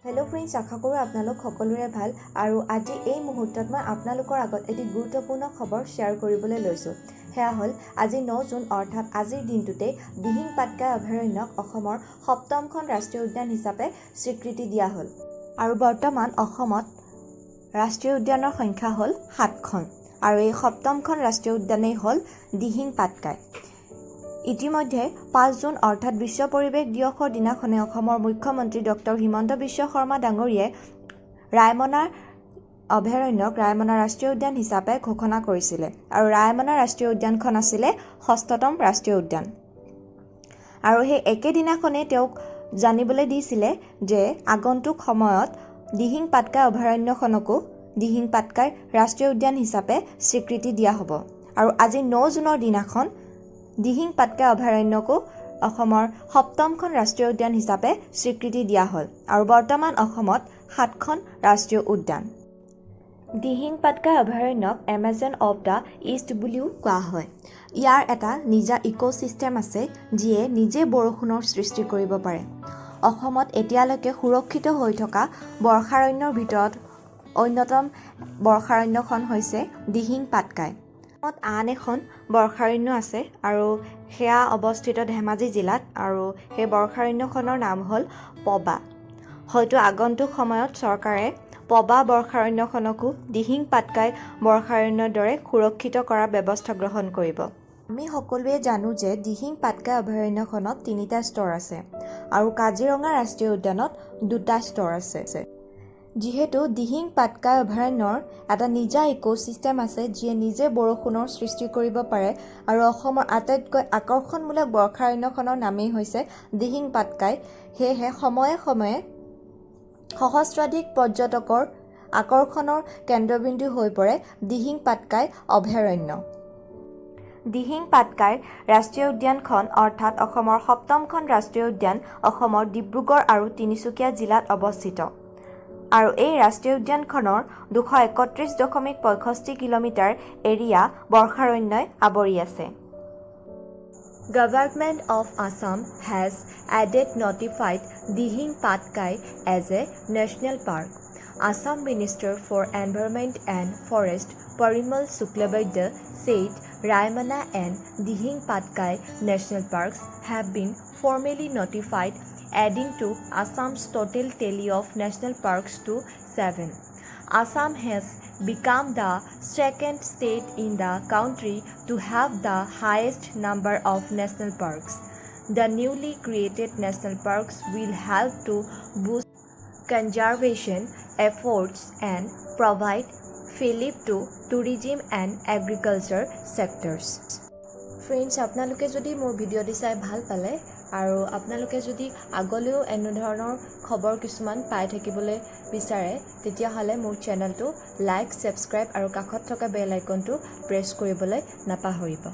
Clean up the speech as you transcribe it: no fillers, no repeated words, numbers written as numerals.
Hello' friends, আশা কৰোঁ আপোনালোক সকলোৰে ভাল। আৰু আজি এই মুহূৰ্তত মই আপোনালোকৰ আগত এটি গুৰুত্বপূৰ্ণ খবৰ শ্বেয়াৰ কৰিবলৈ লৈছোঁ। সেয়া হ'ল আজি 9 জুন অৰ্থাৎ আজিৰ দিনটোতে দিহিং পাটকাই অভয়াৰণ্যক অসমৰ 7খন ৰাষ্ট্ৰীয় উদ্যান হিচাপে স্বীকৃতি দিয়া হ'ল। আৰু বৰ্তমান অসমত ৰাষ্ট্ৰীয় উদ্যানৰ সংখ্যা হ'ল 7খন আৰু এই 7খন ৰাষ্ট্ৰীয় উদ্যানেই হ'ল দিহিং পাটকাই। ইতিমধ্যে 5 জুন অৰ্থাৎ বিশ্ব পৰিৱেশ দিৱসৰ দিনাখনে অসমৰ মুখ্যমন্ত্ৰী ডক্টৰ হিমন্ত বিশ্ব শৰ্মা ডাঙৰীয়াই ৰায়মনা অভয়াৰণ্যক ৰায়মনা ৰাষ্ট্ৰীয় উদ্যান হিচাপে ঘোষণা কৰিছিলে। আৰু ৰায়মনা ৰাষ্ট্ৰীয় উদ্যানখন আছিলে 6ম ৰাষ্ট্ৰীয় উদ্যান। আৰু সেই একেদিনাখনেই তেওঁক জানিবলৈ দিছিলে যে আগন্তুক সময়ত দিহিং পাটকাই অভয়াৰণ্যখনকো দিহিং পাটকাই ৰাষ্ট্ৰীয় উদ্যান হিচাপে স্বীকৃতি দিয়া হ'ব। আৰু আজি 9 জুনৰ দিনাখন দিহিং পাটকাই অভয়াৰণ্যকো অসমৰ 7মখন ৰাষ্ট্ৰীয় উদ্যান হিচাপে স্বীকৃতি দিয়া হ'ল। আৰু বৰ্তমান অসমত 7খন ৰাষ্ট্ৰীয় উদ্যান। দিহিং পাটকাই অভয়াৰণ্যক এমাজন অৱ দ্য ইষ্ট বুলিও কোৱা হয়। ইয়াৰ এটা নিজা ইক'ছিষ্টেম আছে যিয়ে নিজে বৰষুণৰ সৃষ্টি কৰিব পাৰে। অসমত এতিয়ালৈকে সুৰক্ষিত হৈ থকা বৰ্ষাৰণ্যৰ ভিতৰত অন্যতম বৰ্ষাৰণ্যখন হৈছে দিহিং পাটকাই। আন এখন বৰ্ষাৰণ্য আছে আৰু সেয়া অৱস্থিত ধেমাজি জিলাত আৰু সেই বৰ্ষাৰণ্যখনৰ নাম হ'ল পবা। হয়তো আগন্তুক সময়ত চৰকাৰে পবা বৰ্ষাৰণ্যখনকো দিহিং পাটকাই বৰ্ষাৰণ্যৰ দৰে সুৰক্ষিত কৰাৰ ব্যৱস্থা গ্ৰহণ কৰিব। আমি সকলোৱে জানো যে দিহিং পাটকাই অভয়াৰণ্যখনত 3টা স্তৰ আছে আৰু কাজিৰঙা ৰাষ্ট্ৰীয় উদ্যানত 2টা স্তৰ আছে। যিহেতু দিহিং পাটকাই অভয়াৰণ্যৰ এটা নিজা ইক'ছিষ্টেম আছে যিয়ে নিজে বৰষুণৰ সৃষ্টি কৰিব পাৰে আৰু অসমৰ আটাইতকৈ আকৰ্ষণমূলক বৰ্ষাৰণ্যখনৰ নামেই হৈছে দিহিং পাটকাই, সেয়েহে সময়ে সময়ে সহস্ৰাধিক পৰ্যটকৰ আকৰ্ষণৰ কেন্দ্ৰবিন্দু হৈ পৰে দিহিং পাটকাই অভয়াৰণ্য। দিহিং পাটকাই ৰাষ্ট্ৰীয় উদ্যানখন অৰ্থাৎ অসমৰ 7মখন ৰাষ্ট্ৰীয় উদ্যান অসমৰ ডিব্ৰুগড় আৰু তিনিচুকীয়া জিলাত অৱস্থিত। আৰু এই ৰাষ্ট্ৰীয় উদ্যানখনৰ 231.65 কিলোমিটাৰ এৰিয়া বৰ্ষাৰণ্যই আৱৰি আছে। Government of Assam has added notified Dihing Patkai as a national park. Assam Minister for Environment and Forest Parimal Suklabaidya said Raymana and Dihing Patkai national parks have been formally notified, adding to Assam's total tally of national parks to 7. Assam has become the second state in the country to have the highest number of national parks. The newly created national parks will help to boost conservation efforts and provide relief to tourism and agriculture sectors. Friends, আপোনালোকে যদি মোৰ ভিডিঅ'টি চাই ভাল পালে আৰু আপোনালোকে যদি আগলৈও এনেধৰণৰ খবৰ কিছুমান পাই থাকিবলৈ বিচাৰে তেতিয়াহ'লে মোৰ চেনেলটো লাইক, ছাবস্ক্ৰাইব আৰু কাষত থকা বেল আইকনটো প্ৰেছ কৰিবলৈ নাপাহৰিব।